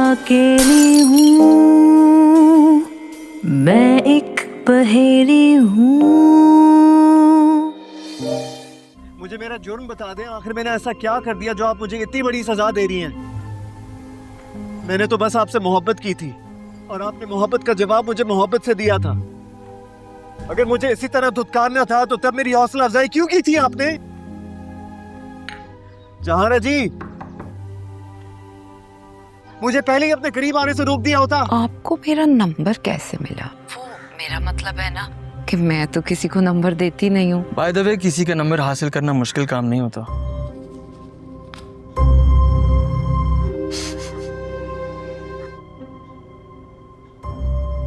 अकेली हूँ, मैं एक पहेली हूँ। मुझे मेरा जुर्म बता दें, आखिर मैंने ऐसा क्या कर दिया जो आप मुझे इतनी बड़ी सजा दे रही हैं? मैंने तो बस आपसे मोहब्बत की थी और आपने मोहब्बत का जवाब मुझे मोहब्बत से दिया था। अगर मुझे इसी तरह धुतकारना था तो तब मेरी हौसला अफजाई क्यों की थी आपने? जहाना जी, मुझे पहले ही अपने करीब आने से रोक दिया होता। आपको मेरा नंबर कैसे मिला? वो मेरा मतलब है ना कि मैं तो किसी को नंबर देती नहीं हूँ। बाय द वे, किसी का नंबर हासिल करना मुश्किल काम नहीं होता।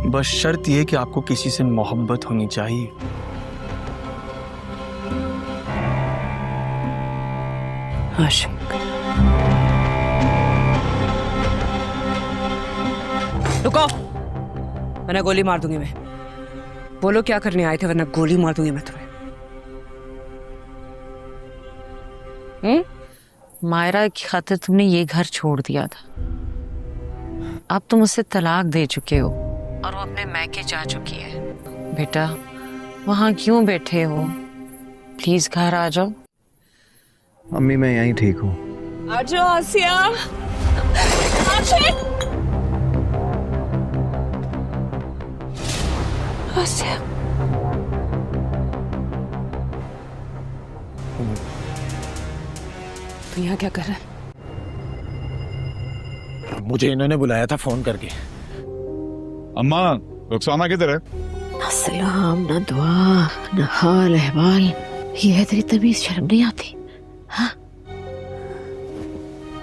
बस शर्त यह कि आपको किसी से मोहब्बत होनी चाहिए। आशिक। रुको, वरना गोली मार दूंगी मैं। बोलो क्या करने आए थे, वरना गोली मार दूंगी मैं तुम्हें। मायरा की खातिर तुमने ये घर छोड़ दिया था। अब तुम उससे तलाक दे चुके हो और वो अपने मैके जा चुकी है। बेटा, वहां क्यों बैठे हो? प्लीज घर आ जाओ। अम्मी, मैं यहीं ठीक हूँ। आ जाओ आसिया। आशिक। आसिया। तो यहाँ क्या कर रहा है? मुझे इन्होंने बुलाया था फोन करके। अम्मा, रुखसाना किधर है? ना सलाम, ना दुआ, ना हाल अहवाल। ये है तेरी तमीज, शर्म नहीं आती? हाँ,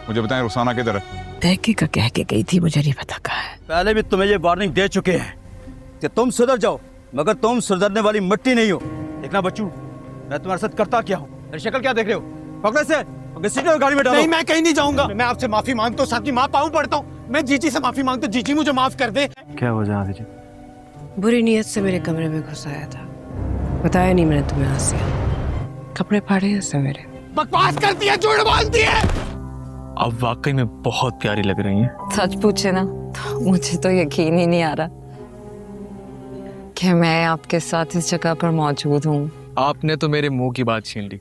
मुझे बताएं, रुखसाना किधर है? तहकीक कह के गई थी, मुझे नहीं पता कहाँ है। पहले भी तुम्हें ये वार्निंग दे चुके हैं कि तुम सुधर जाओ, मगर तुम सुधरने वाली मिट्टी नहीं हो। देखना बच्चू, मैं तुम्हारे साथ करता क्या हूँ। मेरी शक्ल क्या देख रहे हो? पकड़े से गाड़ी में डालो। नहीं, मैं कहीं नहीं जाऊंगा। मैं आपसे माफी मांगता हूँ, सबकी माँ पाँव पड़ता हूँ। मैं जीजी से माफी मांगता हूँ, जीजी मुझे माफ कर दे। क्या हो जाए जी? बुरी नीयत से मेरे कमरे में घुस आया था। बताया नहीं मैंने तुम्हें आसिया। कपड़े फाड़े हैं से मेरे। बकवास करती है, झूठ बोलती है। अब वाकई में बहुत प्यारी लग रही हैं। सच पूछे ना तो मुझे तो यकीन ही नहीं आ रहा कि मैं आपके साथ इस जगह पर मौजूद हूँ। आपने तो मेरे मुंह की बात छीन ली।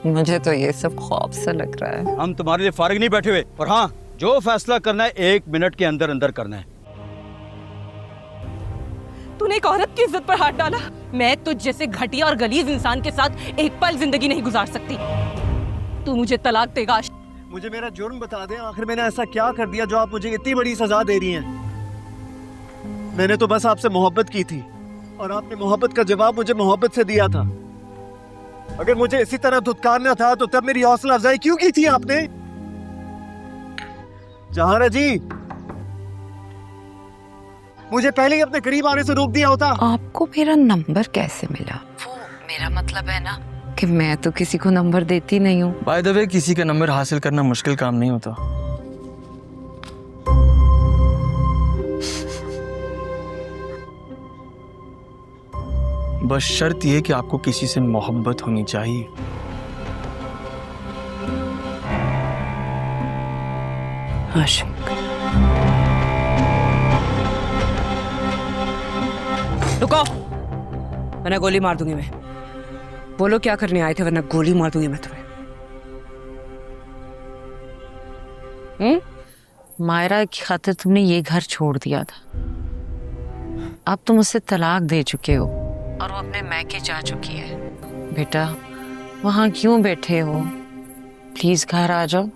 मुझे तो ये सब ख्वाब सा लग रहा है। हम तुम्हारे लिए फारिग नहीं बैठे हुए, और हाँ, जो फैसला करना है 1 मिनट के अंदर अंदर करना है। तूने एक औरत की इज्जत पर हाथ डाला। मैं तुझ जैसे घटिया और गलीज इंसान के साथ एक पल जिंदगी नहीं गुजार सकती। तू मुझे तलाक देगा। मुझे मेरा जुर्म बता दें, आखिर मैंने ऐसा क्या कर दिया जो आप मुझे इतनी बड़ी सजा दे रही हैं? मैंने तो बस आपसे मोहब्बत की थी और आपने मोहब्बत का जवाब मुझे मोहब्बत से दिया था। अगर मुझे इसी तरह धुतकारना था तो तब मेरी हौसला अफजाई क्यों की थी आपने? जहाना जी, मुझे पहले ही अपने करीब आने से रोक दिया होता। आपको मेरा नंबर कैसे मिला? वो मेरा मतलब है ना कि मैं तो किसी को नंबर देती नहीं हूँ। बाय द वे, किसी का नंबर हासिल करना मुश्किल काम नहीं होता। बस शर्त यह कि आपको किसी से मोहब्बत होनी चाहिए। आशिक। रुको, वरना गोली मार दूंगी मैं। बोलो क्या करने आए थे, वरना गोली मार दूंगी मैं तुम्हें। मायरा की खातिर तुमने ये घर छोड़ दिया था। अब तुम उससे तलाक दे चुके हो और वो अपने मैके जा चुकी है। बेटा, वहां क्यों बैठे हो? प्लीज घर आ जाओ।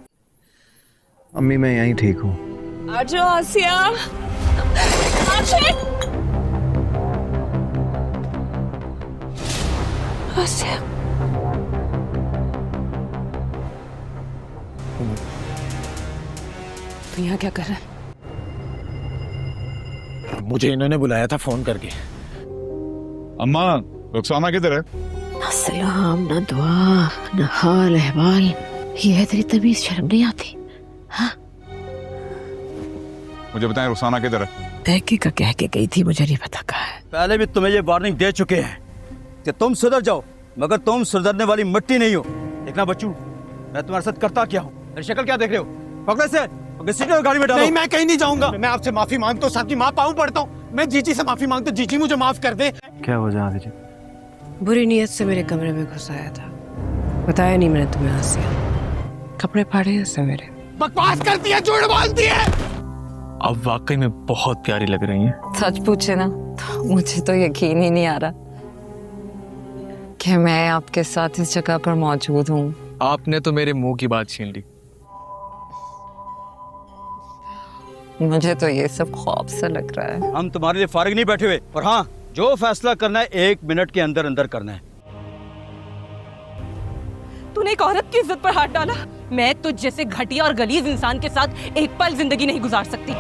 अम्मी, मैं यहीं ठीक हूँ। आ जाओ आसिया। आशिक। आसिया। तो यहाँ क्या कर रहा है? मुझे इन्होंने बुलाया था फोन करके। अम्मा, रुखसाना किधर है? ना सलाम, ना दुआ, ना हाल अहवाल। ये है तेरी तमीज, शर्म नहीं आती? हाँ, मुझे बताएं, रुखसाना किधर है? तहकीक कह के गई थी, मुझे नहीं पता कहाँ है। पहले भी तुम्हें ये वार्निंग दे चुके हैं कि तुम सुधर जाओ, मगर तुम सुधरने वाली मिट्टी नहीं हो। देखना बच्चू, मैं तुम्हारे साथ करता क्या हूँ। अरे शक्ल क्या देख रहे हो? पकड़ो इसे, घसीटो और गाड़ी में डालो। नहीं, मैं कहीं नहीं जाऊंगा। मैं आपसे माफी मांगता हूँ, सबकी माँ पाँव पड़ता हूँ। मैं जीजी से माफी मांगता हूँ, जीजी मुझे माफ कर दे। क्या वजह आदि जी? बुरी नीयत से मेरे कमरे में घुस आया था, बताया नहीं मैंने तुम्हें आसिया। कपड़े फाड़े हैं इससे मेरे। बकवास करती है, झूठ बोलती है। अब वाकई में बहुत प्यारी लग रही हैं। सच पूछे ना तो मुझे तो यकीन ही नहीं आ रहा कि मैं आपके साथ इस जगह पर मौजूद हूँ। आपने तो मेरे मुंह की बात छीन ली। मुझे तो ये सब ख्वाब सा लग रहा है। हम तुम्हारे लिए फारिग नहीं बैठे हुए, और हाँ, जो फैसला करना है 1 मिनट के अंदर अंदर करना है। तूने एक औरत की इज्जत पर हाथ डाला। मैं तुझ जैसे घटिया और गलीज इंसान के साथ एक पल जिंदगी नहीं गुजार सकती।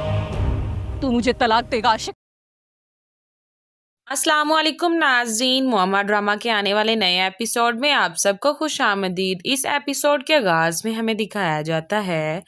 तू मुझे तलाक देगा आशिक। अस्सलामुअलैकुम नाज़रीन, मोहम्मद ड्रामा के आने वाले नए एपिसोड में आप सबको खुश आमदीद। इस एपिसोड के आगाज़ में हमें दिखाया जाता है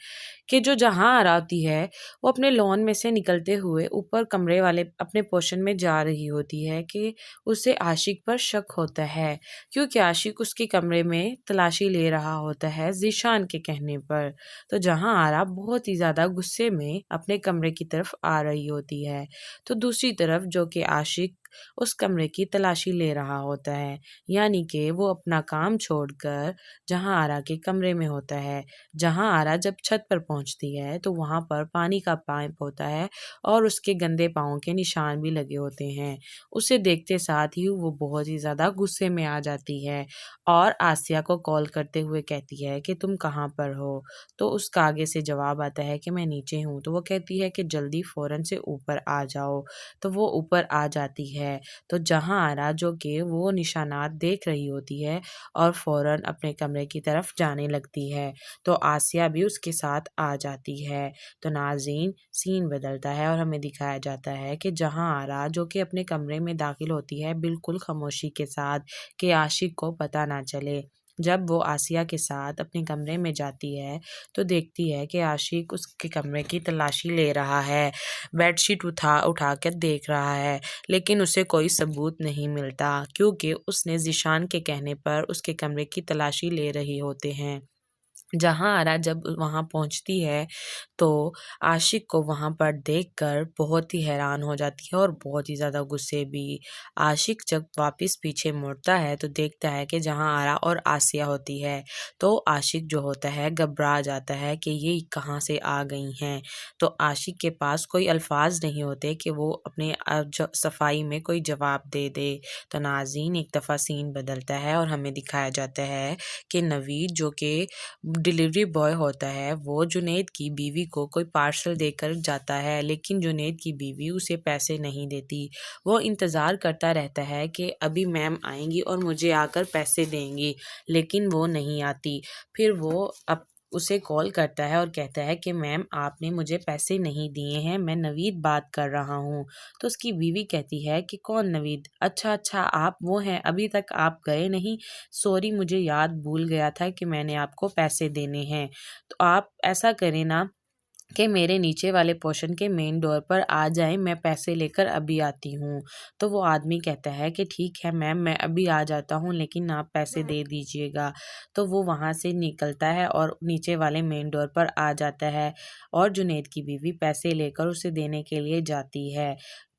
कि जो जहाँ आरा होती है वो अपने लॉन में से निकलते हुए ऊपर कमरे वाले अपने पोर्शन में जा रही होती है कि उसे आशिक पर शक होता है, क्योंकि आशिक उसके कमरे में तलाशी ले रहा होता है ज़ीशान के कहने पर। तो जहाँ आरा बहुत ही ज़्यादा गुस्से में अपने कमरे की तरफ आ रही होती है, तो दूसरी तरफ जो कि आशिक उस कमरे की तलाशी ले रहा होता है, यानी कि वो अपना काम छोड़कर जहाँ आरा के कमरे में होता है। जहाँ आरा जब छत पर पहुंचती है तो वहाँ पर पानी का पाइप होता है और उसके गंदे पाँव के निशान भी लगे होते हैं। उसे देखते साथ ही वो बहुत ही ज़्यादा गुस्से में आ जाती है और आसिया को कॉल करते हुए कहती है कि तुम कहाँ पर हो। तो उसका आगे से जवाब आता है कि मैं नीचे हूँ। तो वो कहती है कि जल्दी फ़ौरन से ऊपर आ जाओ। तो वो ऊपर आ जाती है। तो जहाँ आरा जो कि वो निशानात देख रही होती है और फ़ौरन अपने कमरे की तरफ जाने लगती है, तो आसिया भी उसके साथ आ जाती है। तो नाज़रीन सीन बदलता है और हमें दिखाया जाता है कि जहाँ आरा जो कि अपने कमरे में दाखिल होती है बिल्कुल खामोशी के साथ कि आशिक को पता ना चले। जब वो आसिया के साथ अपने कमरे में जाती है तो देखती है कि आशिक उसके कमरे की तलाशी ले रहा है, बेडशीट उठा कर देख रहा है, लेकिन उसे कोई सबूत नहीं मिलता क्योंकि उसने ज़ीशान के कहने पर उसके कमरे की तलाशी ले रही होते हैं। जहाँ आरा जब वहाँ पहुँचती है तो आशिक को वहाँ पर देखकर बहुत ही हैरान हो जाती है और बहुत ही ज़्यादा गुस्से भी। आशिक जब वापस पीछे मुड़ता है तो देखता है कि जहाँ आरा और आसिया होती है, तो आशिक जो होता है घबरा जाता है कि ये कहाँ से आ गई हैं। तो आशिक के पास कोई अल्फाज नहीं होते कि वो अपने सफाई में कोई जवाब दे दे। तो नाज़रीन एक दफ़ा सीन बदलता है और हमें दिखाया जाता है कि नवीद जो कि डिलीवरी बॉय होता है वो जुनैद की बीवी को कोई पार्सल देकर जाता है, लेकिन जुनैद की बीवी उसे पैसे नहीं देती। वो इंतज़ार करता रहता है कि अभी मैम आएंगी और मुझे आकर पैसे देंगी, लेकिन वो नहीं आती। फिर वो अब उसे कॉल करता है और कहता है कि मैम आपने मुझे पैसे नहीं दिए हैं, मैं नवीद बात कर रहा हूँ। तो उसकी बीवी कहती है कि कौन नवीद? अच्छा आप वो हैं, अभी तक आप गए नहीं? सॉरी मुझे याद भूल गया था कि मैंने आपको पैसे देने हैं। तो आप ऐसा करें ना कि मेरे नीचे वाले पोर्शन के मेन डोर पर आ जाएं, मैं पैसे लेकर अभी आती हूँ। तो वो आदमी कहता है कि ठीक है मैम मैं अभी आ जाता हूँ, लेकिन आप पैसे दे दीजिएगा। तो वो वहाँ से निकलता है और नीचे वाले मेन डोर पर आ जाता है और जुनैद की बीवी पैसे लेकर उसे देने के लिए जाती है।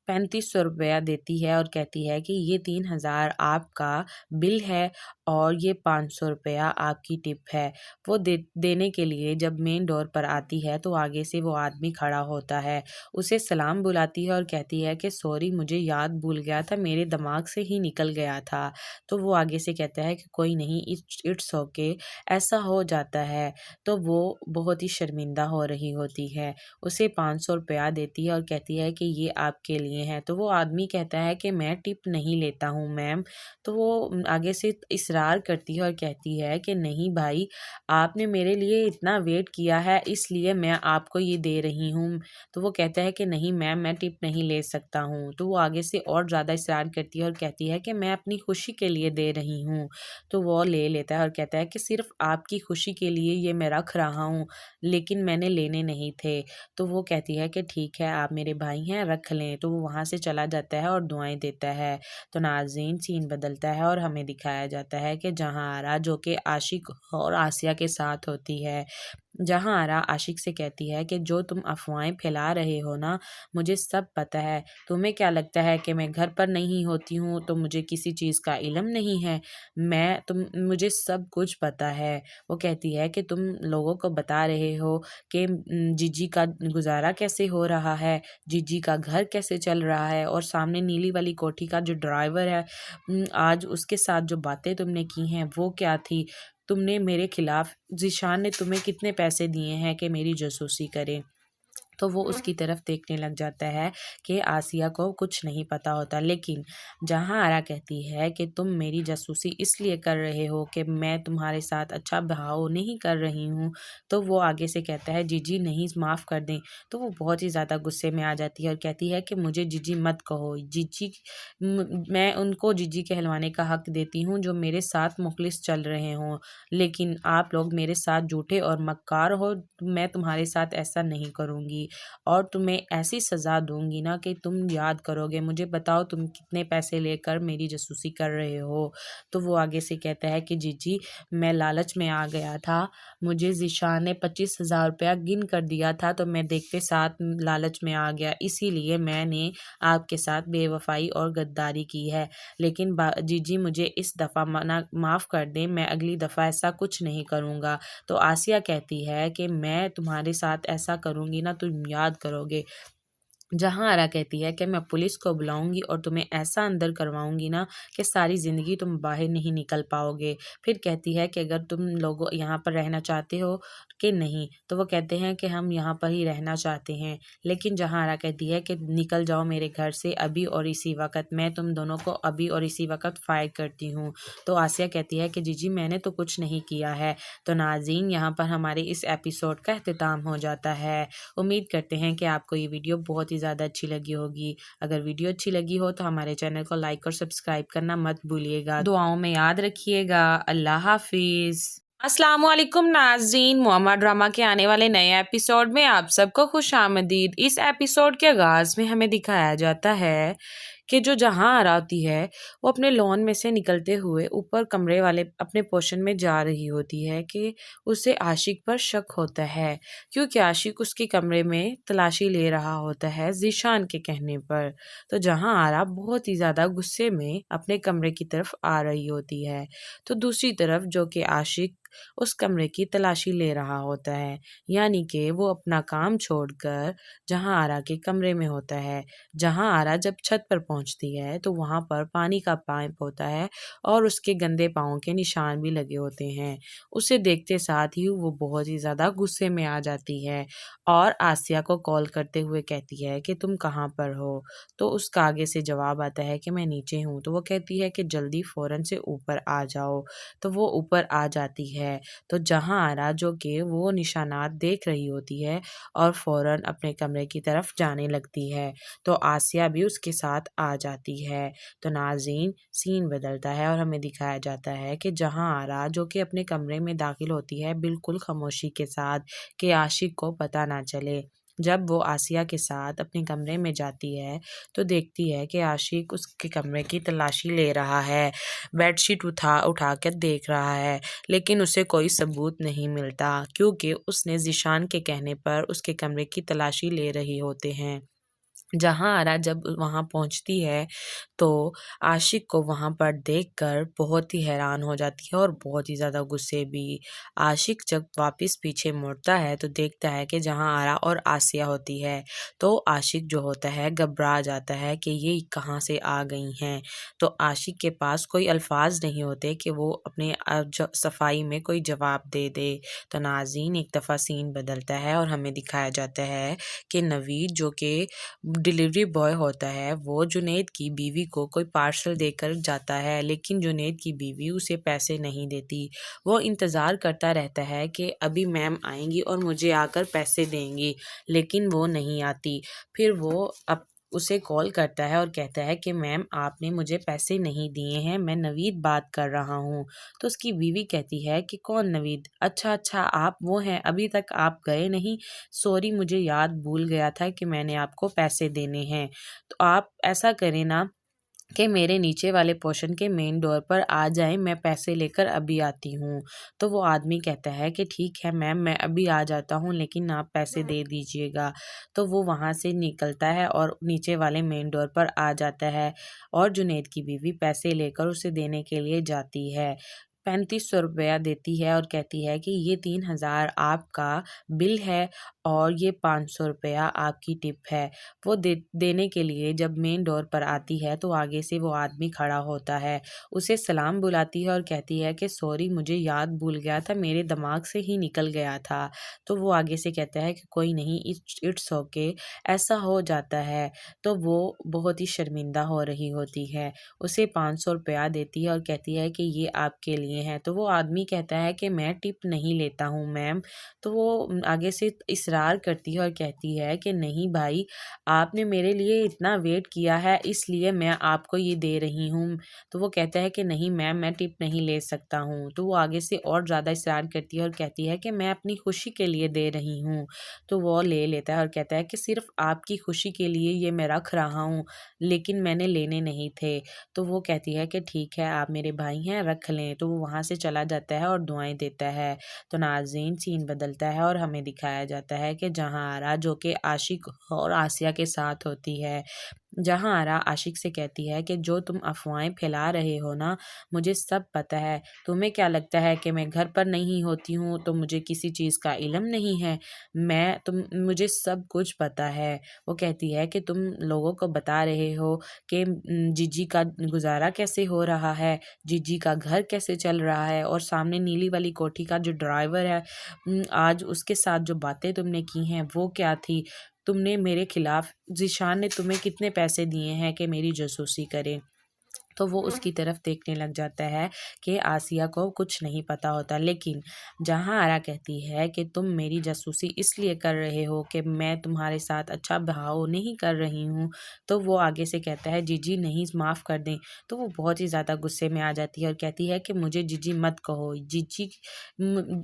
3500 रुपया देती है और कहती है कि ये 3000 आपका बिल है और ये 500 रुपया आपकी टिप है। वो देने के लिए जब मेन डोर पर आती है तो आगे से वो आदमी खड़ा होता है, उसे सलाम बुलाती है और कहती है कि सॉरी मुझे याद भूल गया था, मेरे दिमाग से ही निकल गया था। तो वो आगे से कहता है कि कोई नहीं, इट्स ओके, ऐसा हो जाता है। तो वो बहुत ही शर्मिंदा हो रही होती है, उसे 500 रुपया देती है और कहती है कि ये आपके लिए है। तो वो आदमी कहता है कि मैं टिप नहीं लेता हूँ मैम। तो वो आगे से इसरार करती है और कहती है कि नहीं भाई, आपने मेरे लिए इतना वेट किया है इसलिए मैं आपको ये दे रही हूँ। तो वो कहता है कि नहीं मैम मैं टिप नहीं ले सकता हूँ। तो वो आगे से और ज़्यादा इसरार करती है और कहती है कि मैं अपनी खुशी के लिए दे रही हूँ। तो वो ले लेता है और कहता है कि सिर्फ आपकी खुशी के लिए ये मैं रख रहा हूँ, लेकिन मैंने लेने नहीं थे। तो वो कहती है कि ठीक है आप मेरे भाई हैं, रख लें। तो वो वहाँ से चला जाता है और दुआएं देता है। तो नाज़रीन सीन बदलता है और हमें दिखाया जाता है कि जहाँ आरा जो कि आशिक और आसिया के साथ होती है, जहां आरा आशिक से कहती है कि जो तुम अफवाहें फैला रहे हो ना, मुझे सब पता है। तुम्हें क्या लगता है कि मैं घर पर नहीं होती हूँ तो मुझे किसी चीज़ का इल्म नहीं है? मुझे सब कुछ पता है। वो कहती है कि तुम लोगों को बता रहे हो कि जीजी का गुजारा कैसे हो रहा है, जीजी का घर कैसे चल रहा है, और सामने नीली वाली कोठी का जो ड्राइवर है, आज उसके साथ जो बातें तुमने की हैं वो क्या थी? तुमने मेरे खिलाफ, ज़ीशान ने तुम्हें कितने पैसे दिए हैं कि मेरी जासूसी करें? तो वो उसकी तरफ देखने लग जाता है कि आसिया को कुछ नहीं पता होता। लेकिन जहाँ आरा कहती है कि तुम मेरी जासूसी इसलिए कर रहे हो कि मैं तुम्हारे साथ अच्छा बहाव नहीं कर रही हूँ, तो वो आगे से कहता है जीजी नहीं, माफ़ कर दें। तो वो बहुत ही ज़्यादा गुस्से में आ जाती है और कहती है कि मुझे जीजी मत कहो। मैं उनको जीजी कहलवाने का हक देती हूँ जो मेरे साथ मुखलिस चल रहे हों, लेकिन आप लोग मेरे साथ झूठे और मक्कार हो। मैं तुम्हारे साथ ऐसा नहीं करूँगी और तुम्हें ऐसी सज़ा दूंगी ना कि तुम याद करोगे। मुझे बताओ तुम कितने पैसे लेकर मेरी जासूसी कर रहे हो? तो वो आगे से कहता है कि जीजी मैं लालच में आ गया था, मुझे ज़ीशान ने 25,000 रुपया गिन कर दिया था तो मैं देखते साथ लालच में आ गया, इसीलिए मैंने आपके साथ बेवफाई और गद्दारी की है। लेकिन जीजी मुझे इस दफ़ा माफ़ कर दें, मैं अगली दफ़ा ऐसा कुछ नहीं करूँगा। तो आसिया कहती है कि मैं तुम्हारे साथ ऐसा करूँगी ना तुम याद करोगे। जहाँ आरा कहती है कि मैं पुलिस को बुलाऊंगी और तुम्हें ऐसा अंदर करवाऊंगी ना कि सारी ज़िंदगी तुम बाहर नहीं निकल पाओगे। फिर कहती है कि अगर तुम लोग यहाँ पर रहना चाहते हो कि नहीं, तो वो कहते हैं कि हम यहाँ पर ही रहना चाहते हैं। लेकिन जहाँ आरा कहती है कि निकल जाओ मेरे घर से अभी और इसी वक्त, मैं तुम दोनों को अभी और इसी वक्त फायर करती हूँ। तो आसिया कहती है कि जीजी मैंने तो कुछ नहीं किया है। तो नाज़रीन, यहाँ पर हमारे इस एपिसोड का अख्तिताम हो जाता है। उम्मीद करते हैं कि आपको ये वीडियो बहुत ही ज़्यादा अच्छी लगी होगी। अगर वीडियो अच्छी लगी हो तो हमारे चैनल को लाइक और सब्सक्राइब करना मत भूलिएगा। दुआओं में याद रखिएगा। अल्लाह हाफिज़। अस्सलामुअलैकुम नाज़रीन, मोअम्मा ड्रामा के आने वाले नए एपिसोड में आप सबको खुश आमदीद। इस एपिसोड के आगाज़ में हमें दिखाया जाता है कि जो जहाँ आरा होती है वो अपने लॉन में से निकलते हुए ऊपर कमरे वाले अपने पोर्शन में जा रही होती है कि उसे आशिक पर शक होता है, क्योंकि आशिक उसके कमरे में तलाशी ले रहा होता है ज़ीशान के कहने पर। तो जहाँ आरा बहुत ही ज़्यादा गुस्से में अपने कमरे की तरफ आ रही होती है, तो दूसरी तरफ जो कि आशिक उस कमरे की तलाशी ले रहा होता है, यानी कि वो अपना काम छोड़कर जहाँ आरा के कमरे में होता है। जहाँ आरा जब छत पर पहुंचती है तो वहाँ पर पानी का पाइप होता है और उसके गंदे पाँव के निशान भी लगे होते हैं। उसे देखते साथ ही वो बहुत ही ज़्यादा गुस्से में आ जाती है और आसिया को कॉल करते हुए कहती है कि तुम कहाँ पर हो? तो उसका आगे से जवाब आता है कि मैं नीचे हूँ। तो वो कहती है कि जल्दी फ़ौरन से ऊपर आ जाओ। तो वो ऊपर आ जाती है। तो जहाँ आरा जो कि वो निशानात देख रही होती है और फ़ौरन अपने कमरे की तरफ जाने लगती है, तो आसिया भी उसके साथ आ जाती है। तो नाज़रीन, सीन बदलता है और हमें दिखाया जाता है कि जहाँ आरा जो कि अपने कमरे में दाखिल होती है बिल्कुल खामोशी के साथ कि आशिक को पता ना चले। जब वो आसिया के साथ अपने कमरे में जाती है तो देखती है कि आशिक उसके कमरे की तलाशी ले रहा है, बेडशीट उठा कर देख रहा है, लेकिन उसे कोई सबूत नहीं मिलता क्योंकि उसने ज़ीशान के कहने पर उसके कमरे की तलाशी ले रही होते हैं। जहाँ आरा जब वहाँ पहुँचती है तो आशिक को वहाँ पर देखकर बहुत ही हैरान हो जाती है और बहुत ही ज़्यादा गुस्से भी। आशिक जब वापस पीछे मुड़ता है तो देखता है कि जहाँ आरा और आसिया होती है, तो आशिक जो होता है घबरा जाता है कि ये कहाँ से आ गई हैं। तो आशिक के पास कोई अल्फाज नहीं होते कि वो अपने सफाई में कोई जवाब दे दे। तो नाज़रीन, एक दफ़ा सीन बदलता है और हमें दिखाया जाता है कि नवीद जो कि डिलीवरी बॉय होता है वो जुनैद की बीवी को कोई पार्सल देकर जाता है, लेकिन जुनैद की बीवी उसे पैसे नहीं देती। वो इंतज़ार करता रहता है कि अभी मैम आएंगी और मुझे आकर पैसे देंगी, लेकिन वो नहीं आती। फिर वो उसे कॉल करता है और कहता है कि मैम आपने मुझे पैसे नहीं दिए हैं, मैं नवीद बात कर रहा हूँ। तो उसकी बीवी कहती है कि कौन नवीद? अच्छा आप वो हैं, अभी तक आप गए नहीं? सॉरी, मुझे याद भूल गया था कि मैंने आपको पैसे देने हैं। तो आप ऐसा करें ना कि मेरे नीचे वाले पोर्शन के मेन डोर पर आ जाएं, मैं पैसे लेकर अभी आती हूँ। तो वो आदमी कहता है कि ठीक है मैम, मैं अभी आ जाता हूँ, लेकिन आप पैसे दे दीजिएगा। तो वो वहाँ से निकलता है और नीचे वाले मेन डोर पर आ जाता है और जुनैद की बीवी पैसे लेकर उसे देने के लिए जाती है। 3500 रुपया देती है और कहती है कि ये 3000 आपका बिल है और ये 500 रुपया आपकी टिप है। वो देने के लिए जब मेन डोर पर आती है तो आगे से वो आदमी खड़ा होता है, उसे सलाम बुलाती है और कहती है कि सॉरी, मुझे याद भूल गया था, मेरे दिमाग से ही निकल गया था। तो वो आगे से कहता है कि कोई नहीं, इट्स ओके, ऐसा हो जाता है। तो वो बहुत ही शर्मिंदा हो रही होती है, उसे 500 रुपया देती है और कहती है कि ये आपके लिए है। तो वो आदमी कहता है कि मैं टिप नहीं लेता हूँ मैम। तो वो आगे से इसरार करती है और कहती है कि नहीं भाई, आपने मेरे लिए इतना वेट किया है इसलिए मैं आपको ये दे रही हूँ। तो वो कहता है कि नहीं मैम, मैं टिप नहीं ले सकता हूँ। तो वो आगे से और ज़्यादा इसरार करती है और कहती है कि मैं अपनी खुशी के लिए दे रही हूँ। तो वो ले लेता है और कहता है कि सिर्फ आपकी खुशी के लिए ये मैं रख रहा हूँ, लेकिन मैंने लेने नहीं थे। तो वो कहती है कि ठीक है, आप मेरे भाई हैं, रख लें। तो वो वहाँ से चला जाता है और दुआएं देता है। तो नाज़रीन, सीन बदलता है और हमें दिखाया जाता है कि जहाँ आरा, जो कि आशिक और आसिया के साथ होती है, जहाँ आरा आशिक से कहती है कि जो तुम अफवाहें फैला रहे हो ना, मुझे सब पता है। तुम्हें क्या लगता है कि मैं घर पर नहीं होती हूँ तो मुझे किसी चीज़ का इल्म नहीं है? मुझे सब कुछ पता है। वो कहती है कि तुम लोगों को बता रहे हो कि जीजी का गुजारा कैसे हो रहा है, जीजी का घर कैसे चल रहा है, और सामने नीली वाली कोठी का जो ड्राइवर है, आज उसके साथ जो बातें तुमने की हैं वो क्या थी? तुमने मेरे खिलाफ, ज़ीशान ने तुम्हें कितने पैसे दिए हैं कि मेरी जासूसी करे? तो वो उसकी तरफ देखने लग जाता है कि आसिया को कुछ नहीं पता होता। लेकिन जहाँ आरा कहती है कि तुम मेरी जासूसी इसलिए कर रहे हो कि मैं तुम्हारे साथ अच्छा बहाव नहीं कर रही हूँ, तो वो आगे से कहता है जीजी नहीं, माफ़ कर दें। तो वो बहुत ही ज़्यादा गुस्से में आ जाती है और कहती है कि मुझे जीजी मत कहो।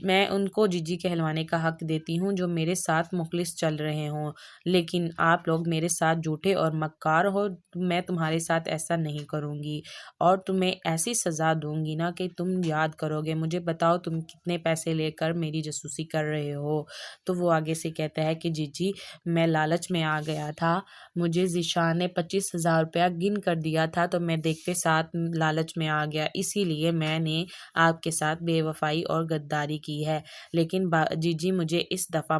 मैं उनको जीजी कहलवाने का हक देती हूँ जो मेरे साथ मुखलिस चल रहे हों, लेकिन आप लोग मेरे साथ झूठे और मक्कार हो। मैं तुम्हारे साथ ऐसा नहीं करूँगी और तुम्हें ऐसी सज़ा दूंगी ना कि तुम याद करोगे। मुझे बताओ तुम कितने पैसे लेकर मेरी जासूसी कर रहे हो? तो वो आगे से कहता है कि जीजी, मैं लालच में आ गया था, मुझे ज़ीशान ने 25,000 रुपया गिन कर दिया था, तो मैं देखते साथ लालच में आ गया, इसीलिए मैंने आपके साथ बेवफाई और गद्दारी की है। लेकिन जीजी, मुझे इस दफ़ा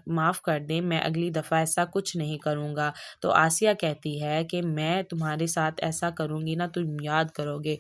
माफ़ कर दें, मैं अगली दफ़ा ऐसा कुछ नहीं करूँगा। तो आसिया कहती है कि मैं तुम्हारे साथ ऐसा करूँगी ना, तुम याद करोगे।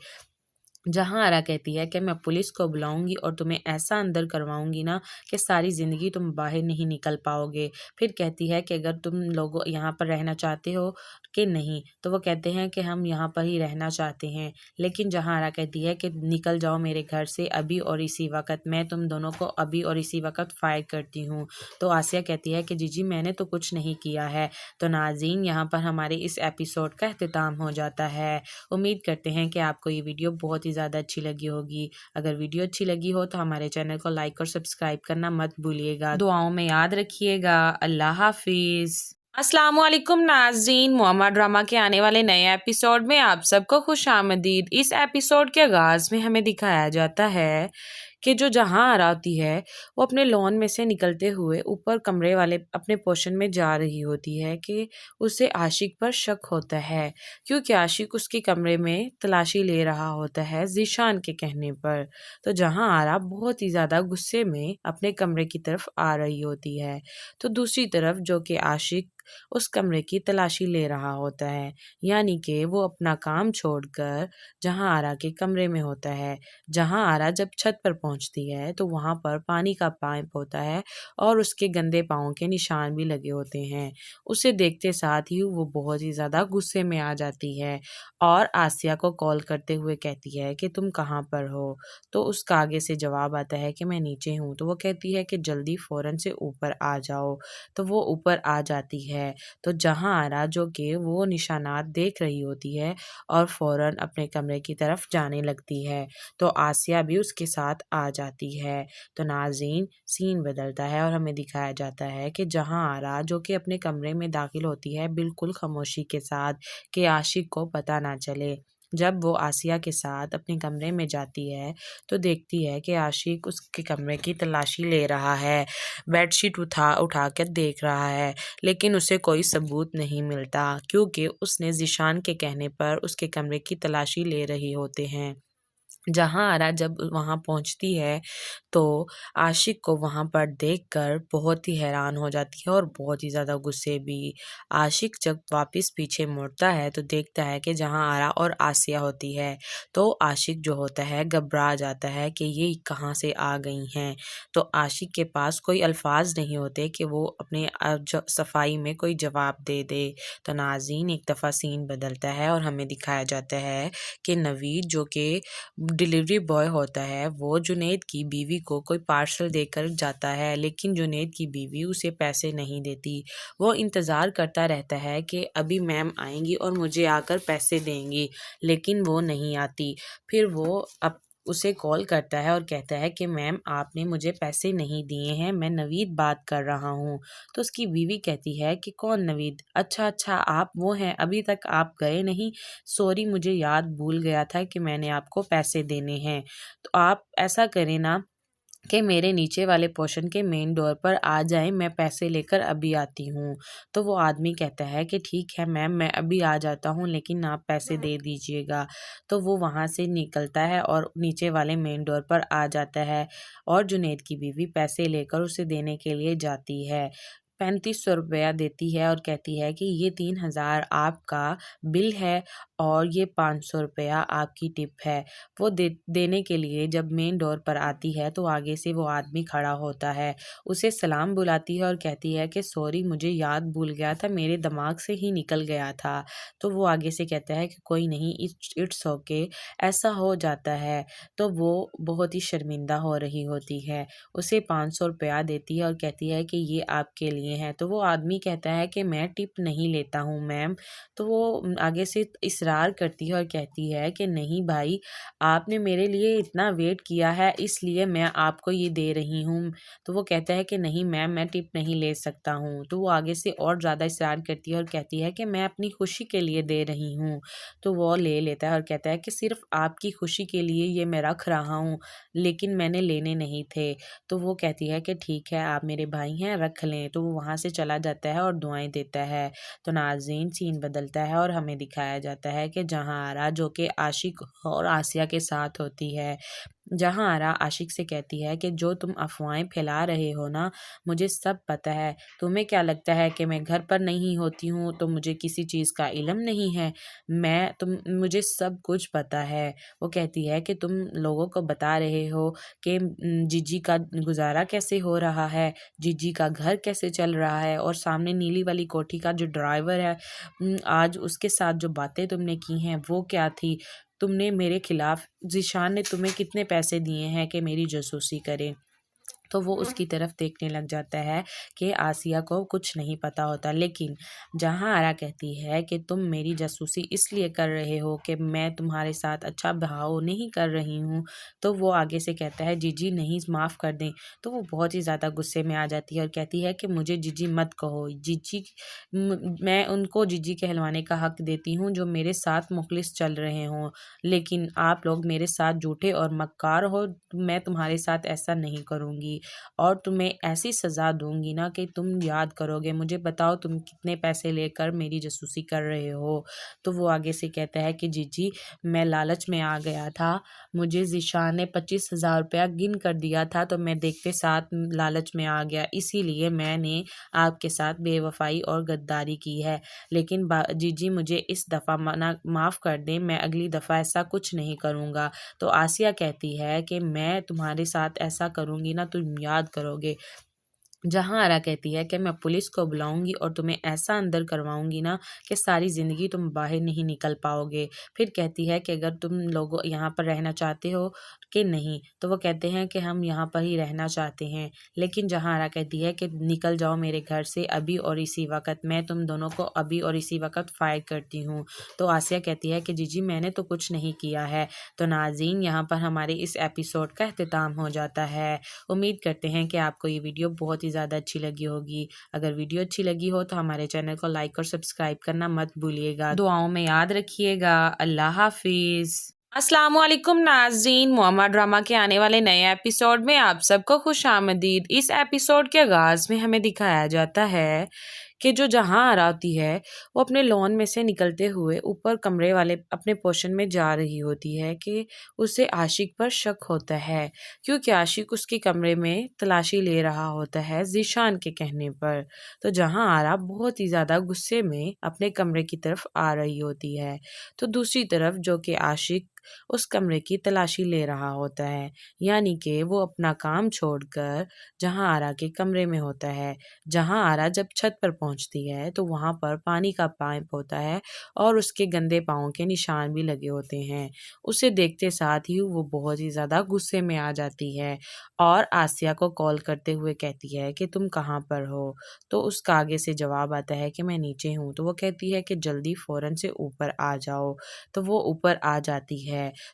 जहाँ आरा कहती है कि मैं पुलिस को बुलाऊंगी और तुम्हें ऐसा अंदर करवाऊंगी ना कि सारी ज़िंदगी तुम बाहर नहीं निकल पाओगे। फिर कहती है कि अगर तुम लोग यहाँ पर रहना चाहते हो कि नहीं, तो वो कहते हैं कि हम यहाँ पर ही रहना चाहते हैं। लेकिन जहाँ आरा कहती है कि निकल जाओ मेरे घर से अभी और इसी वक्त, मैं तुम दोनों को अभी और इसी वक्त फायर करती हूँ। तो आसिया कहती है कि जीजी, मैंने तो कुछ नहीं किया है। तो नाज़रीन, यहाँ पर हमारे इस एपिसोड का अख्तिताम हो जाता है। उम्मीद करते हैं कि आपको ये वीडियो बहुत ही ज़्यादा अच्छी लगी होगी। अगर वीडियो अच्छी लगी हो तो हमारे चैनल को लाइक और सब्सक्राइब करना मत भूलिएगा। दुआओं में याद रखिएगा। अल्लाह हाफिज़। अस्सलाम वालेकुम नाज़रीन, मुअम्मा ड्रामा के आने वाले नए एपिसोड में आप सबको खुश आमदीद। इस एपिसोड के आगाज़ में हमें दिखाया जाता है कि जो जहाँ आरा होती है वो अपने लॉन में से निकलते हुए ऊपर कमरे वाले अपने पोर्शन में जा रही होती है कि उसे आशिक पर शक होता है, क्योंकि आशिक उसके कमरे में तलाशी ले रहा होता है ज़ीशान के कहने पर। तो जहाँ आरा बहुत ही ज़्यादा गुस्से में अपने कमरे की तरफ आ रही होती है, तो दूसरी तरफ जो कि आशिक उस कमरे की तलाशी ले रहा होता है, यानी कि वो अपना काम छोड़कर जहाँ आरा के कमरे में होता है। जहाँ आरा जब छत पर पहुंचती है तो वहाँ पर पानी का पाइप होता है और उसके गंदे पाँव के निशान भी लगे होते हैं। उसे देखते साथ ही वो बहुत ही ज़्यादा गुस्से में आ जाती है और आसिया को कॉल करते हुए कहती है कि तुम कहाँ पर हो? तो उसका आगे से जवाब आता है कि मैं नीचे हूँ। तो वो कहती है कि जल्दी फ़ौरन से ऊपर आ जाओ। तो वो ऊपर आ जाती है है। तो जहाँ आरा जो कि वो निशानात देख रही होती है और फ़ौरन अपने कमरे की तरफ जाने लगती है, तो आसिया भी उसके साथ आ जाती है। तो नाज़रीन सीन बदलता है और हमें दिखाया जाता है कि जहाँ आरा जो कि अपने कमरे में दाखिल होती है बिल्कुल खामोशी के साथ, कि आशिक को पता ना चले। जब वो आसिया के साथ अपने कमरे में जाती है तो देखती है कि आशिक उसके कमरे की तलाशी ले रहा है, बेडशीट उठा कर देख रहा है, लेकिन उसे कोई सबूत नहीं मिलता क्योंकि उसने ज़ीशान के कहने पर उसके कमरे की तलाशी ले रहे होते हैं। जहाँ आरा जब वहाँ पहुँचती है तो आशिक को वहाँ पर देखकर बहुत ही हैरान हो जाती है और बहुत ही ज़्यादा गुस्से भी। आशिक जब वापस पीछे मुड़ता है तो देखता है कि जहाँ आरा और आसिया होती है, तो आशिक जो होता है घबरा जाता है कि ये कहाँ से आ गई हैं। तो आशिक के पास कोई अल्फाज नहीं होते कि वो अपने सफाई में कोई जवाब दे दे। तो नाज़रीन एक दफ़ा सीन बदलता है और हमें दिखाया जाता है कि नवीद जो कि डिलीवरी बॉय होता है वो जुनैद की बीवी को कोई पार्सल देकर जाता है, लेकिन जुनैद की बीवी उसे पैसे नहीं देती। वो इंतज़ार करता रहता है कि अभी मैम आएंगी और मुझे आकर पैसे देंगी, लेकिन वो नहीं आती। फिर वो उसे कॉल करता है और कहता है कि मैम आपने मुझे पैसे नहीं दिए हैं, मैं नवीद बात कर रहा हूँ। तो उसकी बीवी कहती है कि कौन नवीद? अच्छा आप वो हैं, अभी तक आप गए नहीं? सॉरी मुझे याद भूल गया था कि मैंने आपको पैसे देने हैं। तो आप ऐसा करें ना कि मेरे नीचे वाले पोर्शन के मेन डोर पर आ जाएं, मैं पैसे लेकर अभी आती हूँ। तो वो आदमी कहता है कि ठीक है मैम मैं अभी आ जाता हूँ, लेकिन आप पैसे दे दीजिएगा। तो वो वहाँ से निकलता है और नीचे वाले मेन डोर पर आ जाता है और जुनैद की बीवी पैसे लेकर उसे देने के लिए जाती है। 3500 रुपया देती है और कहती है कि ये 3000 आपका बिल है और ये 500 रुपया आपकी टिप है। वो देने के लिए जब मेन डोर पर आती है तो आगे से वो आदमी खड़ा होता है, उसे सलाम बुलाती है और कहती है कि सॉरी मुझे याद भूल गया था, मेरे दिमाग से ही निकल गया था। तो वो आगे से कहता है कि कोई नहीं, इट्स ओके, ऐसा हो जाता है। तो वो बहुत ही शर्मिंदा हो रही होती है, उसे 500 रुपया देती है और कहती है कि ये आपके लिए हैं। तो वो आदमी कहता है कि मैं टिप नहीं लेता हूँ मैम। तो वो आगे से इसरार करती है और कहती है कि नहीं भाई, आपने मेरे लिए इतना वेट किया है इसलिए मैं आपको ये दे रही हूँ। तो वो कहता है कि नहीं मैम मैं टिप नहीं ले सकता हूँ। तो वो आगे से और ज़्यादा इसरार करती है और कहती है कि मैं अपनी खुशी के लिए दे रही हूँ। तो वो ले लेता है और कहता है कि सिर्फ आपकी खुशी के लिए ये मैं रख रहा हूँ, लेकिन मैंने लेने नहीं थे। तो वो कहती है कि ठीक है आप मेरे भाई हैं, रख लें। तो वो वहाँ से चला जाता है और दुआएं देता है। तो नाज़रीन सीन बदलता है और हमें दिखाया जाता है कि जहाँ आरा जो कि आशिक और आसिया के साथ होती है, जहाँ आरा आशिक से कहती है कि जो तुम अफवाहें फैला रहे हो ना, मुझे सब पता है। तुम्हें क्या लगता है कि मैं घर पर नहीं होती हूँ तो मुझे किसी चीज़ का इल्म नहीं है? मुझे सब कुछ पता है। वो कहती है कि तुम लोगों को बता रहे हो कि जीजी का गुजारा कैसे हो रहा है, जीजी का घर कैसे चल रहा है, और सामने नीली वाली कोठी का जो ड्राइवर है, आज उसके साथ जो बातें तुमने की हैं वो क्या थी? तुमने मेरे खिलाफ, ज़ीशान ने तुम्हें कितने पैसे दिए हैं कि मेरी जासूसी करे? तो वो उसकी तरफ देखने लग जाता है कि आसिया को कुछ नहीं पता होता। लेकिन जहाँ आरा कहती है कि तुम मेरी जासूसी इसलिए कर रहे हो कि मैं तुम्हारे साथ अच्छा बहाव नहीं कर रही हूँ, तो वो आगे से कहता है जीजी नहीं, माफ़ कर दें। तो वो बहुत ही ज़्यादा गुस्से में आ जाती है और कहती है कि मुझे जीजी मत कहो, जीजी मैं उनको जीजी कहलवाने का हक देती हूँ जो मेरे साथ मुखलिस चल रहे हों, लेकिन आप लोग मेरे साथ झूठे और मक्कार हो। मैं तुम्हारे साथ ऐसा नहीं करूँगी और तुम्हें ऐसी सज़ा दूंगी ना कि तुम याद करोगे। मुझे बताओ तुम कितने पैसे लेकर मेरी जासूसी कर रहे हो? तो वो आगे से कहता है कि जीजी मैं लालच में आ गया था, मुझे ज़ीशान ने 25,000 रुपया गिन कर दिया था, तो मैं देखते साथ लालच में आ गया, इसीलिए मैंने आपके साथ बेवफाई और गद्दारी की है। लेकिन जीजी मुझे इस दफ़ा माफ़ कर दें, मैं अगली दफ़ा ऐसा कुछ नहीं करूँगा। तो आसिया कहती है कि मैं तुम्हारे साथ ऐसा करूँगी ना तुम याद करोगे। जहाँ आरा कहती है कि मैं पुलिस को बुलाऊंगी और तुम्हें ऐसा अंदर करवाऊंगी ना कि सारी ज़िंदगी तुम बाहर नहीं निकल पाओगे। फिर कहती है कि अगर तुम लोग यहाँ पर रहना चाहते हो कि नहीं, तो वो कहते हैं कि हम यहाँ पर ही रहना चाहते हैं। लेकिन जहाँ आरा कहती है कि निकल जाओ मेरे घर से अभी और इसी वक्त, मैं तुम दोनों को अभी और इसी वक्त फायर करती हूँ। तो आसिया कहती है कि जीजी मैंने तो कुछ नहीं किया है। तो नाज़रीन, यहाँ पर हमारे इस एपिसोड का अख्तिताम हो जाता है। उम्मीद करते हैं कि आपको ये वीडियो बहुत ही ज़्यादा अच्छी लगी होगी। अगर वीडियो अच्छी लगी हो तो हमारे चैनल को लाइक और सब्सक्राइब करना मत भूलिएगा। दुआओं में याद रखिएगा। अल्लाह हाफिज़। अस्सलाम वालेकुम नाज़रीन, मोहम्मद ड्रामा के आने वाले नए एपिसोड में आप सबको खुश आमदीद। इस एपिसोड के आगाज़ में हमें दिखाया जाता है कि जो जहाँ आरा होती है वो अपने लॉन में से निकलते हुए ऊपर कमरे वाले अपने पोर्शन में जा रही होती है कि उसे आशिक पर शक होता है, क्योंकि आशिक उसके कमरे में तलाशी ले रहा होता है ज़ीशान के कहने पर। तो जहाँ आरा बहुत ही ज़्यादा गुस्से में अपने कमरे की तरफ आ रही होती है, तो दूसरी तरफ जो कि आशिक उस कमरे की तलाशी ले रहा होता है, यानी कि वो अपना काम छोड़कर जहाँ आरा के कमरे में होता है। जहाँ आरा जब छत पर पहुंचती है तो वहाँ पर पानी का पाइप होता है और उसके गंदे पाँव के निशान भी लगे होते हैं। उसे देखते साथ ही वो बहुत ही ज़्यादा गुस्से में आ जाती है और आसिया को कॉल करते हुए कहती है कि तुम कहाँ पर हो। तो उसका आगे से जवाब आता है कि मैं नीचे हूँ। तो वो कहती है कि जल्दी फ़ौरन से ऊपर आ जाओ। तो वो ऊपर आ जाती है।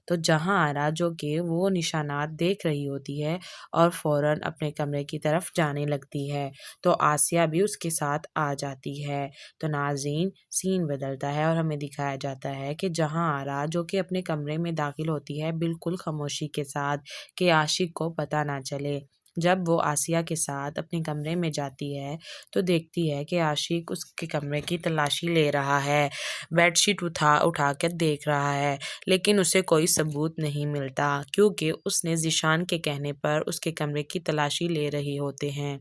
तो जहाँ आरा जो कि वो निशानात देख रही होती है और फ़ौरन अपने कमरे की तरफ जाने लगती है, तो आसिया भी उसके साथ आ जाती है। तो नाज़रीन, सीन बदलता है और हमें दिखाया जाता है कि जहाँ आरा जो कि अपने कमरे में दाखिल होती है बिल्कुल खामोशी के साथ कि आशिक को पता ना चले। जब वो आसिया के साथ अपने कमरे में जाती है तो देखती है कि आशिक उसके कमरे की तलाशी ले रहा है, बेडशीट उठा कर देख रहा है, लेकिन उसे कोई सबूत नहीं मिलता क्योंकि उसने ज़ीशान के कहने पर उसके कमरे की तलाशी ले रही होते हैं।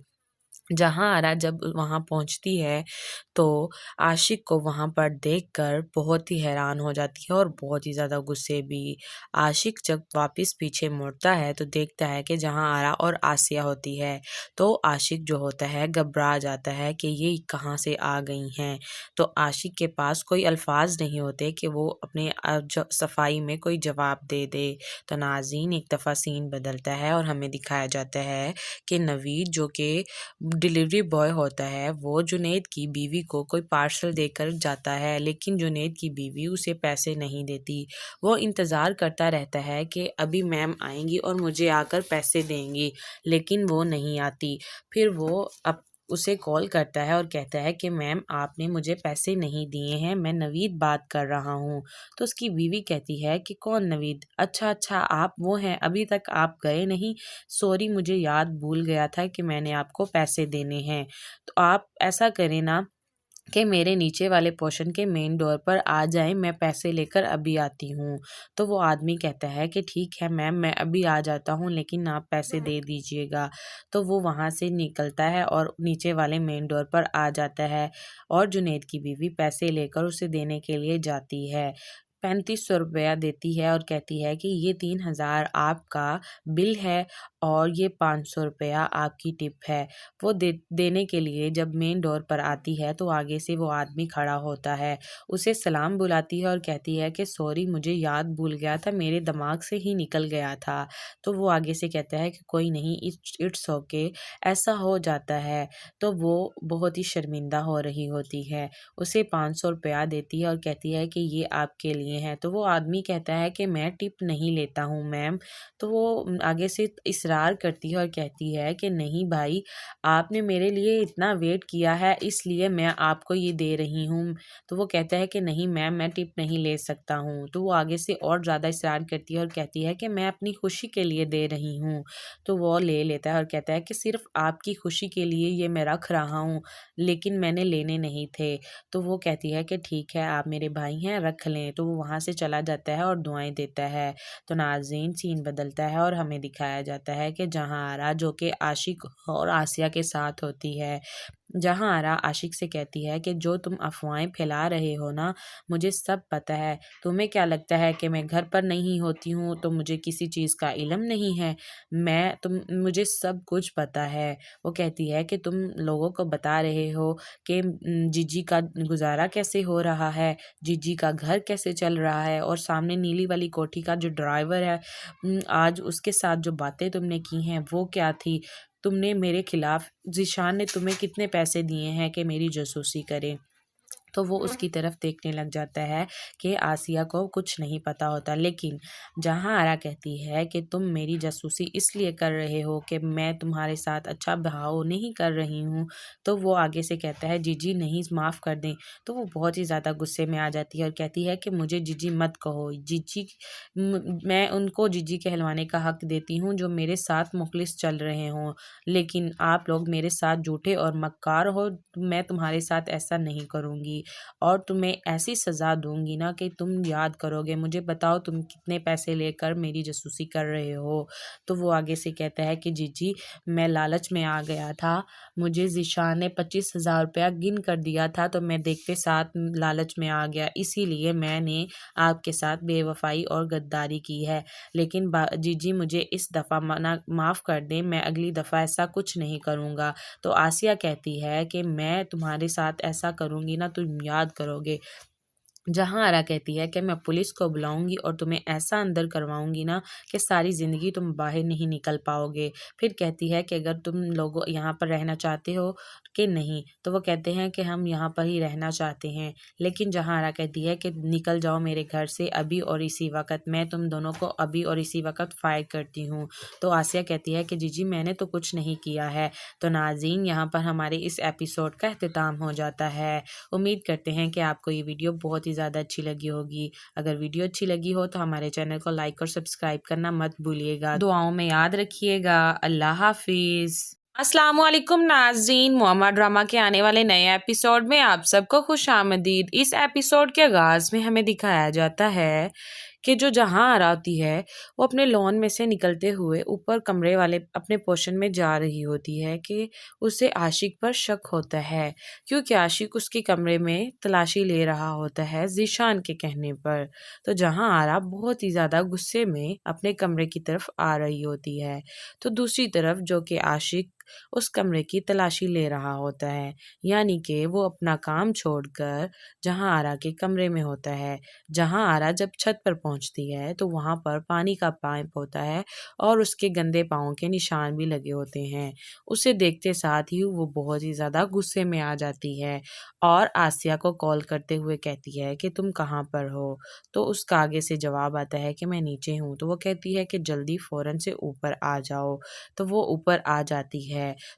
जहाँ आरा जब वहाँ पहुँचती है तो आशिक को वहाँ पर देखकर बहुत ही हैरान हो जाती है और बहुत ही ज़्यादा गुस्से भी। आशिक जब वापस पीछे मुड़ता है तो देखता है कि जहाँ आरा और आसिया होती है, तो आशिक जो होता है घबरा जाता है कि ये कहाँ से आ गई हैं। तो आशिक के पास कोई अल्फाज नहीं होते कि वो अपने सफाई में कोई जवाब दे दे। तो नाज़रीन, एक दफ़ा सीन बदलता है और हमें दिखाया जाता है कि नवीद जो कि डिलीवरी बॉय होता है वो जुनैद की बीवी को कोई पार्सल देकर जाता है, लेकिन जुनैद की बीवी उसे पैसे नहीं देती। वो इंतज़ार करता रहता है कि अभी मैम आएंगी और मुझे आकर पैसे देंगी, लेकिन वो नहीं आती। फिर वो उसे कॉल करता है और कहता है कि मैम आपने मुझे पैसे नहीं दिए हैं, मैं नवीद बात कर रहा हूँ। तो उसकी बीवी कहती है कि कौन नवीद? अच्छा अच्छा, आप वो हैं, अभी तक आप गए नहीं? सॉरी, मुझे याद भूल गया था कि मैंने आपको पैसे देने हैं। तो आप ऐसा करें ना कि मेरे नीचे वाले पोर्शन के मेन डोर पर आ जाएं, मैं पैसे लेकर अभी आती हूँ। तो वो आदमी कहता है कि ठीक है मैम, मैं अभी आ जाता हूँ, लेकिन आप पैसे दे दीजिएगा। तो वो वहाँ से निकलता है और नीचे वाले मेन डोर पर आ जाता है और जुनैद की बीवी पैसे लेकर उसे देने के लिए जाती है। 3500 रुपया देती है और कहती है कि ये 3000 आपका बिल है और ये 500 रुपया आपकी टिप है। वो देने के लिए जब मेन डोर पर आती है तो आगे से वो आदमी खड़ा होता है, उसे सलाम बुलाती है और कहती है कि सॉरी, मुझे याद भूल गया था, मेरे दिमाग से ही निकल गया था। तो वो आगे से कहता है कि कोई नहीं, इट्स ओके, ऐसा हो जाता है। तो वो बहुत ही शर्मिंदा हो रही होती है, उसे 500 रुपया देती है और कहती है कि ये आपके लिए हैं। तो वो आदमी कहता है कि मैं टिप नहीं लेता हूँ मैम। तो वो आगे से इसरार करती है और कहती है कि नहीं भाई, आपने मेरे लिए इतना वेट किया है इसलिए मैं आपको ये दे रही हूँ। तो वो कहता है कि नहीं मैम, मैं टिप नहीं ले सकता हूँ। तो वो आगे से और ज़्यादा इसरार करती है और कहती है कि मैं अपनी खुशी के लिए दे रही हूँ। तो वो ले लेता है और कहता है कि सिर्फ आपकी खुशी के लिए ये मैं रख रहा हूँ, लेकिन मैंने लेने नहीं थे। तो वो कहती है कि ठीक है, आप मेरे भाई हैं, रख लें। तो वो वहाँ से चला जाता है और दुआएं देता है। तो नाज़रीन, सीन बदलता है और हमें दिखाया जाता है कि जहाँ आरा जो कि आशिक और आसिया के साथ होती है, जहाँ आरा आशिक से कहती है कि जो तुम अफवाहें फैला रहे हो ना, मुझे सब पता है। तुम्हें क्या लगता है कि मैं घर पर नहीं होती हूँ तो मुझे किसी चीज़ का इल्म नहीं है? मुझे सब कुछ पता है। वो कहती है कि तुम लोगों को बता रहे हो कि जीजी का गुजारा कैसे हो रहा है, जीजी का घर कैसे चल रहा है, और सामने नीली वाली कोठी का जो ड्राइवर है, आज उसके साथ जो बातें तुमने की हैं वो क्या थी? तुमने मेरे खिलाफ, ज़ीशान ने तुम्हें कितने पैसे दिए हैं कि मेरी जासूसी करे? तो वो उसकी तरफ देखने लग जाता है कि आसिया को कुछ नहीं पता होता। लेकिन जहाँ आरा कहती है कि तुम मेरी जासूसी इसलिए कर रहे हो कि मैं तुम्हारे साथ अच्छा बहाव नहीं कर रही हूँ, तो वो आगे से कहता है जीजी नहीं, माफ़ कर दें। तो वो बहुत ही ज़्यादा गुस्से में आ जाती है और कहती है कि मुझे जीजी मत कहो। मैं उनको जीजी कहलवाने का हक देती हूँ जो मेरे साथ मुखलिस चल रहे हों, लेकिन आप लोग मेरे साथ झूठे और मक्कार हो। मैं तुम्हारे साथ ऐसा नहीं करूँगी और तुम्हें ऐसी सज़ा दूंगी ना कि तुम याद करोगे। मुझे बताओ तुम कितने पैसे लेकर मेरी जासूसी कर रहे हो? तो वो आगे से कहता है कि जीजी मैं लालच में आ गया था, मुझे ज़ीशान ने 25,000 रुपया गिन कर दिया था तो मैं देखते साथ लालच में आ गया, इसीलिए मैंने आपके साथ बेवफाई और गद्दारी की है। लेकिन जीजी मुझे इस दफ़ा माफ़ कर दें, मैं अगली दफ़ा ऐसा कुछ नहीं करूँगा। तो आसिया कहती है कि मैं तुम्हारे साथ ऐसा करूँगी ना तुम याद करोगे। जहाँ आरा कहती है कि मैं पुलिस को बुलाऊंगी और तुम्हें ऐसा अंदर करवाऊंगी ना कि सारी ज़िंदगी तुम बाहर नहीं निकल पाओगे। फिर कहती है कि अगर तुम लोग यहाँ पर रहना चाहते हो कि नहीं, तो वो कहते हैं कि हम यहाँ पर ही रहना चाहते हैं। लेकिन जहाँ आरा कहती है कि निकल जाओ मेरे घर से अभी और इसी वक्त, मैं तुम दोनों को अभी और इसी वक्त फायर करती हूँ। तो आसिया कहती है कि जीजी मैंने तो कुछ नहीं किया है। तो नाज़रीन, यहाँ पर हमारे इस एपिसोड का अख्तिताम हो जाता है। उम्मीद करते हैं कि आपको ये वीडियो बहुत ही ज़्यादा अच्छी लगी होगी। अगर वीडियो अच्छी लगी हो तो हमारे चैनल को लाइक और सब्सक्राइब करना मत भूलिएगा। दुआओं में याद रखिएगा। अल्लाह हाफिज़। अस्सलाम वालेकुम नाज़रीन, मोहम्मद ड्रामा के आने वाले नए एपिसोड में आप सबको खुश आमदीद। इस एपिसोड के आगाज़ में हमें दिखाया जाता है कि जो जहाँ आरा होती है वो अपने लॉन में से निकलते हुए ऊपर कमरे वाले अपने पोर्शन में जा रही होती है कि उसे आशिक पर शक होता है, क्योंकि आशिक उसके कमरे में तलाशी ले रहा होता है ज़ीशान के कहने पर। तो जहाँ आरा बहुत ही ज़्यादा गुस्से में अपने कमरे की तरफ आ रही होती है, तो दूसरी तरफ जो कि आशिक उस कमरे की तलाशी ले रहा होता है, यानी कि वो अपना काम छोड़कर जहाँ आरा के कमरे में होता है। जहाँ आरा जब छत पर पहुंचती है तो वहाँ पर पानी का पाइप होता है और उसके गंदे पाँव के निशान भी लगे होते हैं। उसे देखते साथ ही वो बहुत ही ज़्यादा गुस्से में आ जाती है और आसिया को कॉल करते हुए कहती है कि तुम कहाँ पर हो? तो उसका आगे से जवाब आता है कि मैं नीचे हूँ। तो वो कहती है कि जल्दी फ़ौरन से ऊपर आ जाओ। तो वो ऊपर आ जाती है।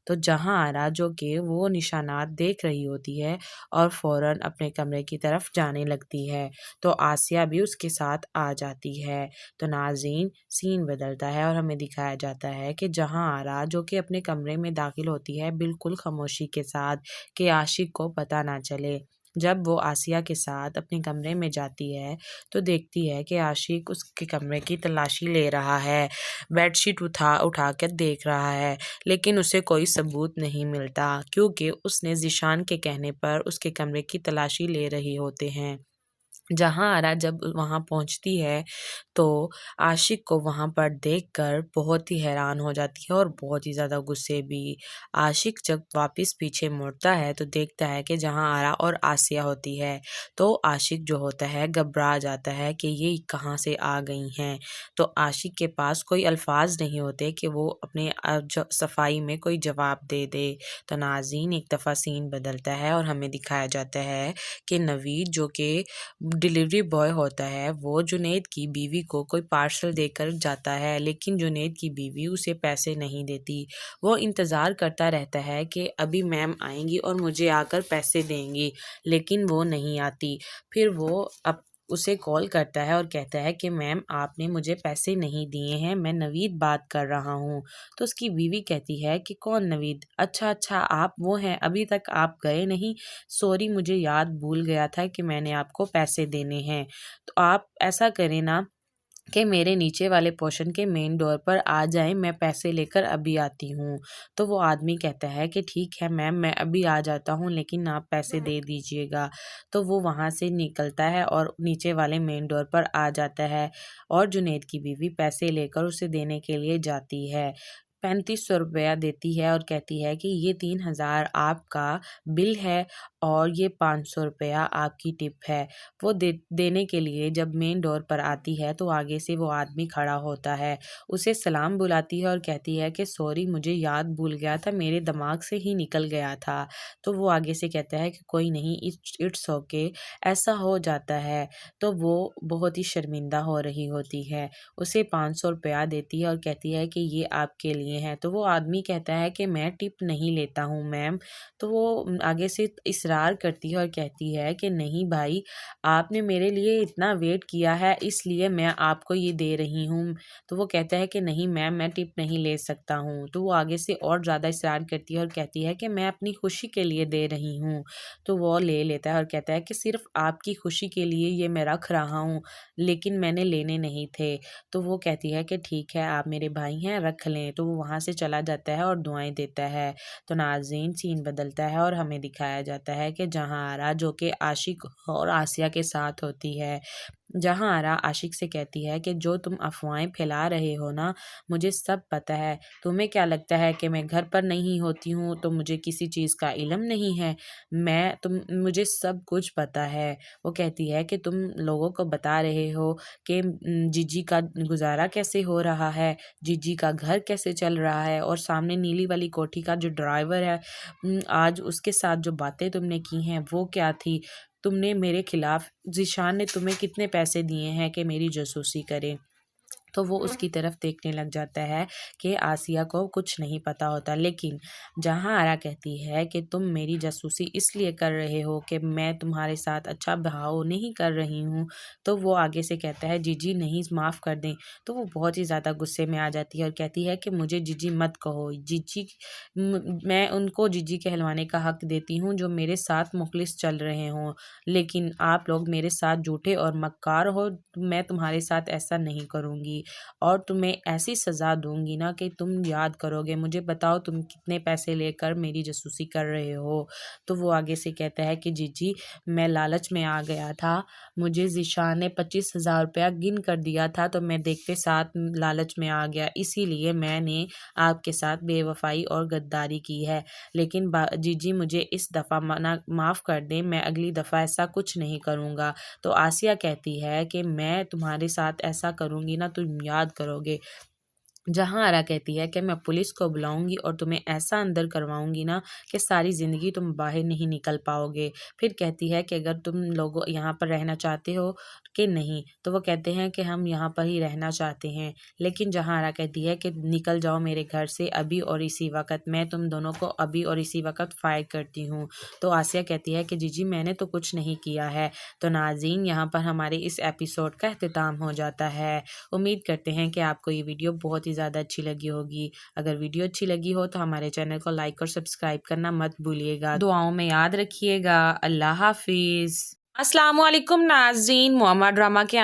तो जहाँ आरा जो कि वो निशानात देख रही होती है और फ़ौरन अपने कमरे की तरफ जाने लगती है, तो आसिया भी उसके साथ आ जाती है। तो नाज़रीन, सीन बदलता है और हमें दिखाया जाता है कि जहाँ आरा जो कि अपने कमरे में दाखिल होती है बिल्कुल खामोशी के साथ कि आशिक को पता ना चले। जब वो आसिया के साथ अपने कमरे में जाती है तो देखती है कि आशिक उसके कमरे की तलाशी ले रहा है, बेडशीट उठा कर देख रहा है, लेकिन उसे कोई सबूत नहीं मिलता क्योंकि उसने ज़ीशान के कहने पर उसके कमरे की तलाशी ले रही होते हैं। जहाँ आरा जब वहाँ पहुँचती है तो आशिक को वहाँ पर देखकर बहुत ही हैरान हो जाती है और बहुत ही ज़्यादा गुस्से भी। आशिक जब वापस पीछे मुड़ता है तो देखता है कि जहाँ आरा और आसिया होती है, तो आशिक जो होता है घबरा जाता है कि ये कहाँ से आ गई हैं। तो आशिक के पास कोई अल्फाज नहीं होते कि वो अपने सफाई में कोई जवाब दे दे। तो नाज़रीन, एक दफ़ा सीन बदलता है और हमें दिखाया जाता है कि नवीद जो कि डिलीवरी बॉय होता है वो जुनैद की बीवी को कोई पार्सल देकर जाता है, लेकिन जुनैद की बीवी उसे पैसे नहीं देती। वो इंतज़ार करता रहता है कि अभी मैम आएंगी और मुझे आकर पैसे देंगी, लेकिन वो नहीं आती। फिर वो अब उसे कॉल करता है और कहता है कि मैम आपने मुझे पैसे नहीं दिए हैं, मैं नवीद बात कर रहा हूँ। तो उसकी बीवी कहती है कि कौन नवीद? अच्छा अच्छा, आप वो हैं, अभी तक आप गए नहीं? सॉरी, मुझे याद भूल गया था कि मैंने आपको पैसे देने हैं। तो आप ऐसा करें ना कि मेरे नीचे वाले पोर्शन के मेन डोर पर आ जाएं, मैं पैसे लेकर अभी आती हूँ। तो वो आदमी कहता है कि ठीक है मैम, मैं अभी आ जाता हूँ, लेकिन आप पैसे दे दीजिएगा। तो वो वहाँ से निकलता है और नीचे वाले मेन डोर पर आ जाता है और जुनैद की बीवी पैसे लेकर उसे देने के लिए जाती है। 3500 रुपया देती है और कहती है कि ये 3000 आपका बिल है और ये 500 रुपया आपकी टिप है। वो देने के लिए जब मेन डोर पर आती है तो आगे से वो आदमी खड़ा होता है, उसे सलाम बुलाती है और कहती है कि सॉरी, मुझे याद भूल गया था, मेरे दिमाग से ही निकल गया था। तो वो आगे से कहता है कि कोई नहीं, इट्स ओके, ऐसा हो जाता है। तो वो बहुत ही शर्मिंदा हो रही होती है, उसे 500 रुपया देती है और कहती है कि ये आपके लिए है। तो वो आदमी कहता है कि मैं टिप नहीं लेता हूँ मैम। तो वो आगे से इसरार करती है और कहती है कि नहीं भाई, आपने मेरे लिए इतना वेट किया है इसलिए मैं आपको ये दे रही हूँ। तो वो कहता है कि नहीं मैम, मैं टिप नहीं ले सकता हूँ। तो वो आगे से और ज़्यादा इसरार करती है और कहती है कि मैं अपनी खुशी के लिए दे रही हूँ। तो वो ले लेता है और कहता है कि सिर्फ आपकी खुशी के लिए ये मैं रख रहा हूँ, लेकिन मैंने लेने नहीं थे। तो वो कहती है कि ठीक है, आप मेरे भाई हैं, रख लें। तो वो वहाँ से चला जाता है और दुआएं देता है। तो नाज़रीन, सीन बदलता है और हमें दिखाया जाता है कि जहांआरा जो कि आशिक और आसिया के साथ होती है। जहांआरा आशिक से कहती है कि जो तुम अफवाहें फैला रहे हो ना, मुझे सब पता है। तुम्हें क्या लगता है कि मैं घर पर नहीं होती हूँ तो मुझे किसी चीज़ का इल्म नहीं है? मुझे सब कुछ पता है। वो कहती है कि तुम लोगों को बता रहे हो कि जीजी का गुजारा कैसे हो रहा है, जीजी का घर कैसे चल रहा है, और सामने नीली वाली कोठी का जो ड्राइवर है, आज उसके साथ जो बातें तुमने की हैं वो क्या थी? तुमने मेरे खिलाफ, ज़ीशान ने तुम्हें कितने पैसे दिए हैं कि मेरी जासूसी करे? तो वो उसकी तरफ देखने लग जाता है कि आसिया को कुछ नहीं पता होता। लेकिन जहांआरा कहती है कि तुम मेरी जासूसी इसलिए कर रहे हो कि मैं तुम्हारे साथ अच्छा बहाव नहीं कर रही हूँ। तो वो आगे से कहता है जीजी नहीं, माफ़ कर दें। तो वो बहुत ही ज़्यादा गुस्से में आ जाती है और कहती है कि मुझे जीजी मत कहो, जीजी मैं उनको जीजी कहलवाने का हक देती हूँ जो मेरे साथ मुखलिस चल रहे हों, लेकिन आप लोग मेरे साथ झूठे और मक्कार हो। मैं तुम्हारे साथ ऐसा नहीं करूँगी और तुम्हें ऐसी सज़ा दूंगी ना कि तुम याद करोगे। मुझे बताओ तुम कितने पैसे लेकर मेरी जासूसी कर रहे हो? तो वो आगे से कहता है कि जीजी, मैं लालच में आ गया था, मुझे ज़ीशान ने 25,000 रुपया गिन कर दिया था तो मैं देखते साथ लालच में आ गया, इसीलिए मैंने आपके साथ बेवफाई और गद्दारी की है। लेकिन जीजी, मुझे इस दफ़ा माफ़ कर दें, मैं अगली दफ़ा ऐसा कुछ नहीं करूँगा। तो आसिया कहती है कि मैं तुम्हारे साथ ऐसा करूँगी ना, तुम याद करोगे। जहांआरा कहती है कि मैं पुलिस को बुलाऊंगी और तुम्हें ऐसा अंदर करवाऊंगी ना कि सारी ज़िंदगी तुम बाहर नहीं निकल पाओगे। फिर कहती है कि अगर तुम लोग यहाँ पर रहना चाहते हो कि नहीं, तो वो कहते हैं कि हम यहाँ पर ही रहना चाहते हैं। लेकिन जहांआरा कहती है कि निकल जाओ मेरे घर से अभी और इसी वक्त, मैं तुम दोनों को अभी और इसी वक्त फायर करती हूँ। तो आसिया कहती है कि जीजी, मैंने तो कुछ नहीं किया है। तो नाज़रीन, यहाँ पर हमारे इस एपिसोड का अख्तिताम हो जाता है। उम्मीद करते हैं कि आपको ये वीडियो बहुत ही ज़्यादा अच्छी लगी होगी। अगर वीडियो अच्छी लगी हो तो हमारे चैनल को लाइक और सब्सक्राइब करना मत भूलिएगा। दुआओं में याद रखिएगा। अल्लाह हाफिज़। अस्सलामुअलैकुम नाज़रीन, मुअम्मा ड्रामा के